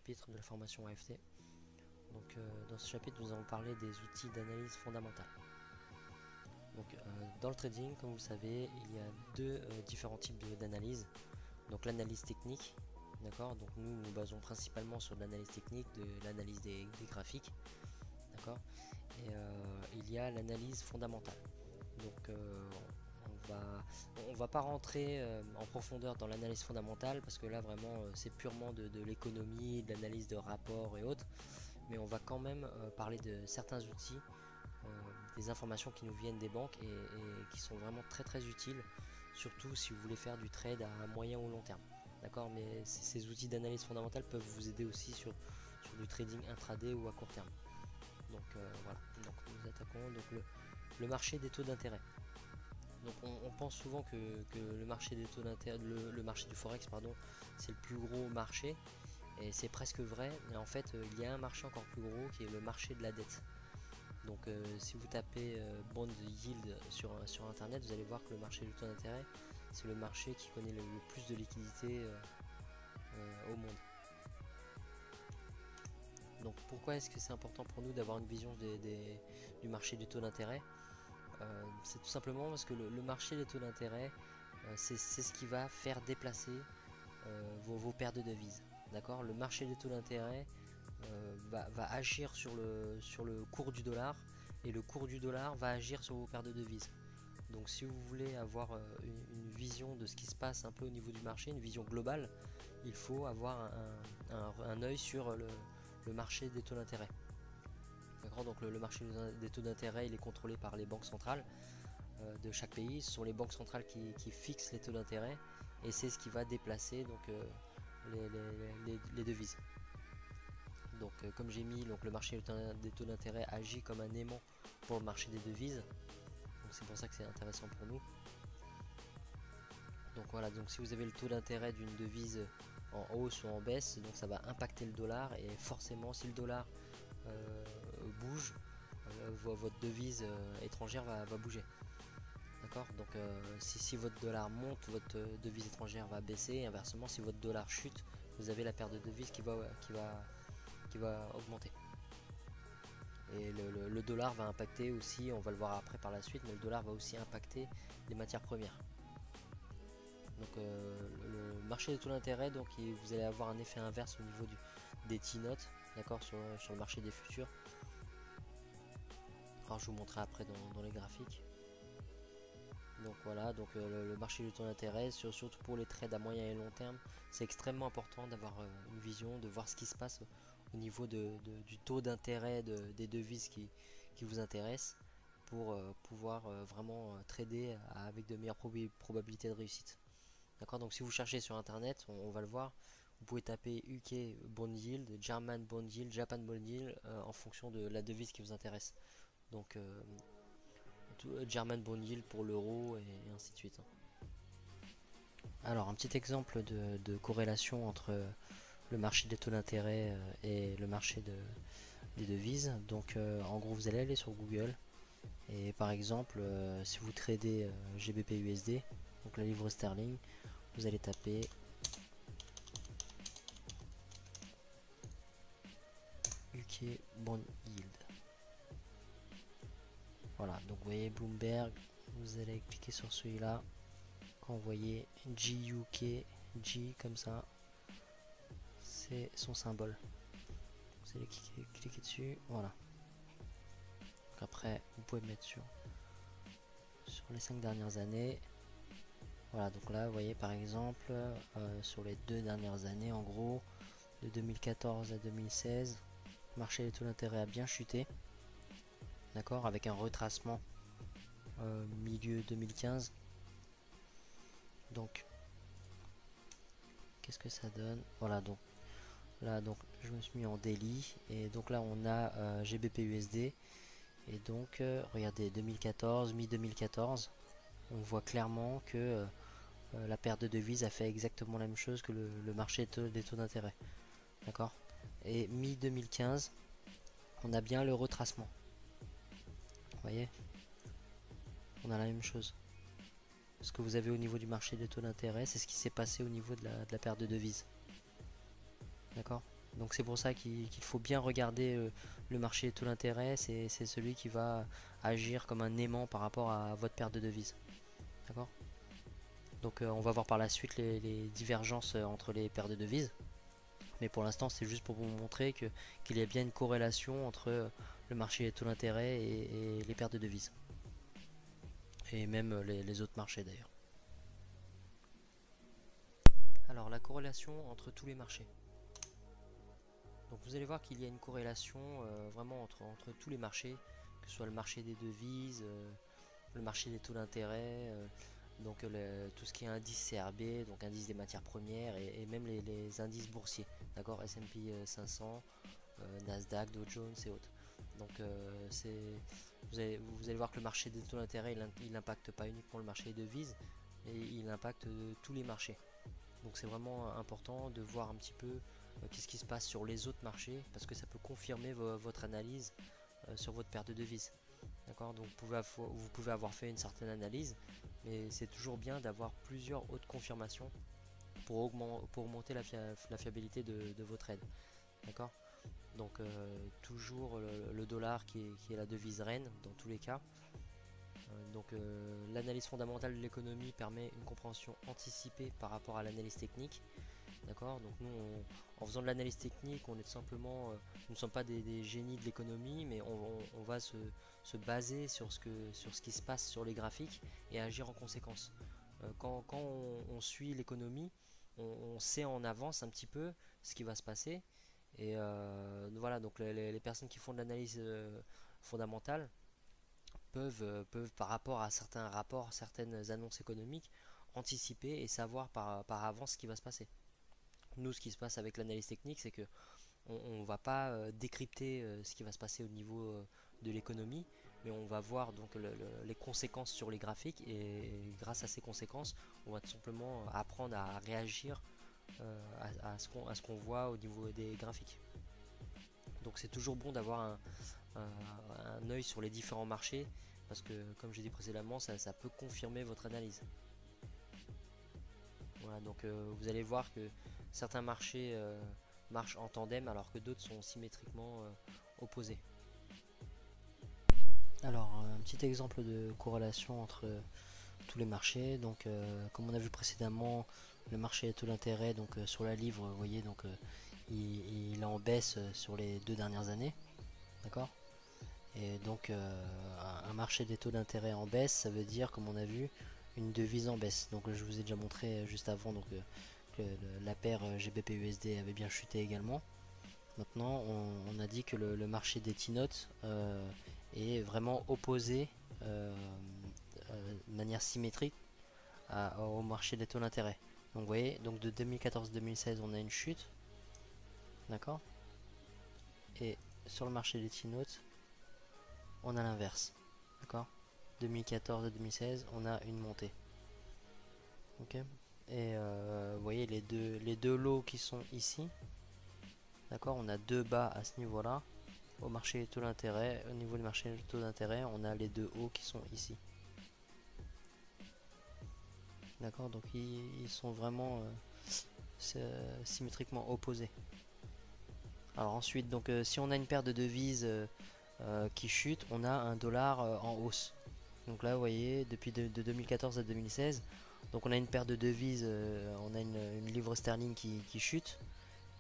chapitre de la formation AFT. Donc dans ce chapitre nous allons parler des outils d'analyse fondamentale. Donc dans le trading, comme vous le savez, il y a deux différents types d'analyse. Donc l'analyse technique, d'accord. Donc nous nous basons principalement sur de l'analyse technique, de l'analyse des graphiques, d'accord. Et il y a l'analyse fondamentale. Donc on va pas rentrer en profondeur dans l'analyse fondamentale parce que là vraiment c'est purement de l'économie, de l'analyse de rapports et autres, mais on va quand même parler de certains outils, des informations qui nous viennent des banques et qui sont vraiment très utiles, surtout si vous voulez faire du trade à moyen ou long terme, d'accord. Mais ces outils d'analyse fondamentale peuvent vous aider aussi sur du trading intraday ou à court terme. Donc voilà, donc nous attaquons donc le marché des taux d'intérêt. Donc on pense souvent que le marché des taux d'intérêt, le marché du forex pardon, c'est le plus gros marché, et c'est presque vrai, mais en fait il y a un marché encore plus gros qui est le marché de la dette. Donc si vous tapez bond yield sur internet, vous allez voir que le marché du taux d'intérêt, c'est le marché qui connaît le plus de liquidité au monde. Donc pourquoi est-ce que c'est important pour nous d'avoir une vision du marché du taux d'intérêt? C'est tout simplement parce que le marché des taux d'intérêt, c'est ce qui va faire déplacer vos paires de devises. D'accord. Le marché des taux d'intérêt va agir sur le cours du dollar, et le cours du dollar va agir sur vos paires de devises. Donc si vous voulez avoir une vision de ce qui se passe un peu au niveau du marché, une vision globale, il faut avoir un œil sur le marché des taux d'intérêt. D'accord. Donc le marché des taux d'intérêt, il est contrôlé par les banques centrales de chaque pays. Ce sont les banques centrales qui fixent les taux d'intérêt, et c'est ce qui va déplacer donc les devises. Donc comme j'ai mis, donc le marché des taux d'intérêt agit comme un aimant pour le marché des devises. Donc c'est pour ça que c'est intéressant pour nous. Donc voilà, donc si vous avez le taux d'intérêt d'une devise en hausse ou en baisse, donc ça va impacter le dollar, et forcément si le dollar bouge, votre devise étrangère va bouger. D'accord. Donc si votre dollar monte, votre devise étrangère va baisser, et inversement si votre dollar chute, vous avez la paire de devises qui va augmenter. Et le dollar va impacter aussi, on va le voir après par la suite, mais le dollar va aussi impacter les matières premières. Donc le marché des taux d'intérêt, donc vous allez avoir un effet inverse au niveau des T-notes, d'accord, sur le marché des futurs. Alors je vous montrerai après dans les graphiques. Donc voilà, donc le marché du taux d'intérêt, surtout pour les trades à moyen et long terme, c'est extrêmement important d'avoir une vision, de voir ce qui se passe au niveau du taux d'intérêt des devises qui vous intéressent, pour pouvoir vraiment trader avec de meilleures probabilités de réussite. D'accord. Donc si vous cherchez sur internet, on va le voir, vous pouvez taper UK Bond Yield, German Bond Yield, Japan Bond Yield en fonction de la devise qui vous intéresse. Donc German Bond Yield pour l'euro et ainsi de suite. Alors un petit exemple de corrélation entre le marché des taux d'intérêt et le marché des devises. Donc en gros vous allez aller sur Google, et par exemple si vous tradez GBP USD, donc la livre sterling, vous allez taper UK Bond Yield. Voilà, donc vous voyez Bloomberg, vous allez cliquer sur celui-là. Quand vous voyez GUK, G comme ça, c'est son symbole. Vous allez cliquer dessus, voilà. Donc après, vous pouvez mettre sur les 5 dernières années. Voilà, donc là, vous voyez par exemple, sur les 2 dernières années, en gros, de 2014 à 2016, le marché des taux d'intérêt a bien chuté. D'accord, avec un retracement milieu 2015. Donc, qu'est-ce que ça donne? Voilà, donc là, donc je me suis mis en daily, et donc là on a GBP USD, et donc regardez 2014, mi-2014, on voit clairement que la paire de devises a fait exactement la même chose que le marché des taux d'intérêt. D'accord. Et mi-2015, on a bien le retracement. Vous voyez, on a la même chose. Ce que vous avez au niveau du marché des taux d'intérêt, c'est ce qui s'est passé au niveau de la paire de devises. D'accord. Donc c'est pour ça qu'il faut bien regarder le marché des taux d'intérêt, c'est celui qui va agir comme un aimant par rapport à votre paire de devises. D'accord. Donc on va voir par la suite les divergences entre les paires de devises. Mais pour l'instant c'est juste pour vous montrer qu'il y a bien une corrélation entre le marché des taux d'intérêt et les paires de devises. Et même les autres marchés d'ailleurs. Alors la corrélation entre tous les marchés. Donc vous allez voir qu'il y a une corrélation vraiment entre tous les marchés, que ce soit le marché des devises, le marché des taux d'intérêt, donc tout ce qui est indice CRB, donc indice des matières premières, et même les indices boursiers, d'accord, S&P 500, Nasdaq, Dow Jones et autres. Donc vous allez voir que le marché des taux d'intérêt, il n'impacte pas uniquement le marché des devises, et il impacte tous les marchés. Donc c'est vraiment important de voir un petit peu qu'est-ce qui se passe sur les autres marchés, parce que ça peut confirmer votre analyse sur votre paire de devises. D'accord. Donc vous pouvez avoir fait une certaine analyse, mais c'est toujours bien d'avoir plusieurs autres confirmations pour augmenter la fiabilité de votre aide. D'accord. Donc toujours le dollar qui est la devise reine dans tous les cas. Donc l'analyse fondamentale de l'économie permet une compréhension anticipée par rapport à l'analyse technique. D'accord. Donc nous, en faisant de l'analyse technique, on est tout simplement, nous ne sommes pas des génies de l'économie, mais on va se baser sur ce qui se passe sur les graphiques et agir en conséquence. Quand on suit l'économie, on sait en avance un petit peu ce qui va se passer. Et voilà, donc les personnes qui font de l'analyse fondamentale peuvent, par rapport à certains rapports, certaines annonces économiques, anticiper et savoir par avance ce qui va se passer. Nous, ce qui se passe avec l'analyse technique, c'est que on ne va pas décrypter ce qui va se passer au niveau de l'économie, mais on va voir donc les conséquences sur les graphiques, et grâce à ces conséquences, on va tout simplement apprendre à réagir à ce qu'on voit au niveau des graphiques. Donc c'est toujours bon d'avoir un œil sur les différents marchés, parce que comme j'ai dit précédemment, ça peut confirmer votre analyse. Voilà, donc vous allez voir que certains marchés marchent en tandem alors que d'autres sont symétriquement opposés. Alors un petit exemple de corrélation entre tous les marchés. Donc comme on a vu précédemment, le marché des taux d'intérêt, donc sur la livre, vous voyez, donc il est en baisse sur les 2 dernières années. D'accord. Et donc un marché des taux d'intérêt en baisse, ça veut dire, comme on a vu, une devise en baisse. Donc je vous ai déjà montré juste avant donc, que la paire GBP-USD avait bien chuté également. Maintenant on a dit que le marché des T-notes est vraiment opposé de manière symétrique au marché des taux d'intérêt. Donc vous voyez, donc de 2014-2016 on a une chute, d'accord. Et sur le marché des T-notes on a l'inverse, d'accord. 2014 à 2016 on a une montée. Ok. Et vous voyez les deux lots qui sont ici, d'accord. On a deux bas à ce niveau là au marché des taux d'intérêt. Au niveau du marché des taux d'intérêt on a les deux hauts qui sont ici, d'accord. Donc ils sont vraiment symétriquement opposés. Alors ensuite, donc si on a une paire de devises qui chute, on a un dollar en hausse. Donc là vous voyez, depuis de 2014 à 2016, donc on a une paire de devises, on a une livre sterling qui chute,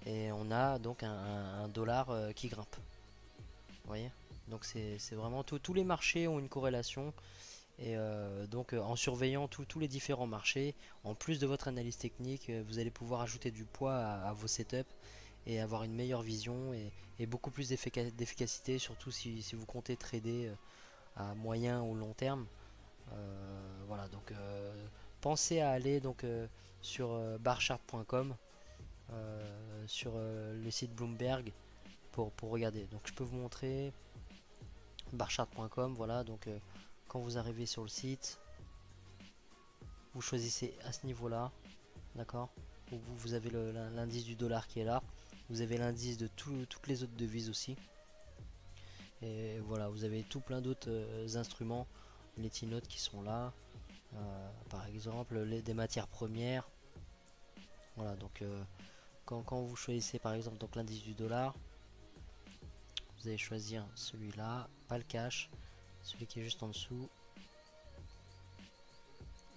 et on a donc un dollar qui grimpe. Vous voyez. Donc c'est vraiment tous les marchés ont une corrélation. Et donc en surveillant tous les différents marchés, en plus de votre analyse technique, vous allez pouvoir ajouter du poids à vos setups et avoir une meilleure vision et beaucoup plus d'efficacité, surtout si vous comptez trader à moyen ou long terme. Voilà, donc pensez à aller donc sur barchart.com, sur le site Bloomberg pour regarder. Donc je peux vous montrer barchart.com. Voilà, donc quand vous arrivez sur le site, vous choisissez à ce niveau là, d'accord. Vous avez l'indice du dollar qui est là, vous avez l'indice de toutes les autres devises aussi, et voilà, vous avez tout plein d'autres instruments, les T-notes qui sont là, par exemple des matières premières. Voilà, donc quand vous choisissez par exemple donc l'indice du dollar, vous allez choisir celui-là, pas le cash, celui qui est juste en dessous.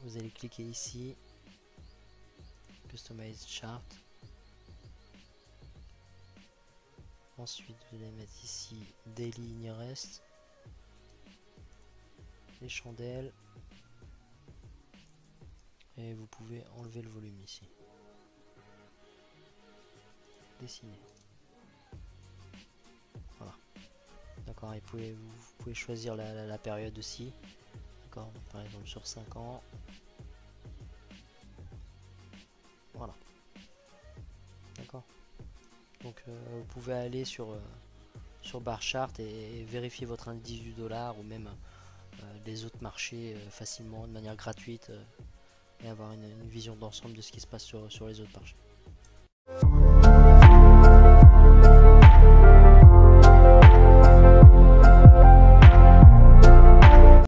Vous allez cliquer ici, Customize Chart. Ensuite, vous allez mettre ici Daily Nearest, les chandelles, et vous pouvez enlever le volume ici. Dessiner. Voilà. D'accord, et vous pouvez choisir la période aussi. D'accord, par exemple sur 5 ans. Voilà. D'accord. Donc vous pouvez aller sur bar chart et vérifier votre indice du dollar ou même les autres marchés facilement de manière gratuite et avoir une vision d'ensemble de ce qui se passe sur les autres marchés.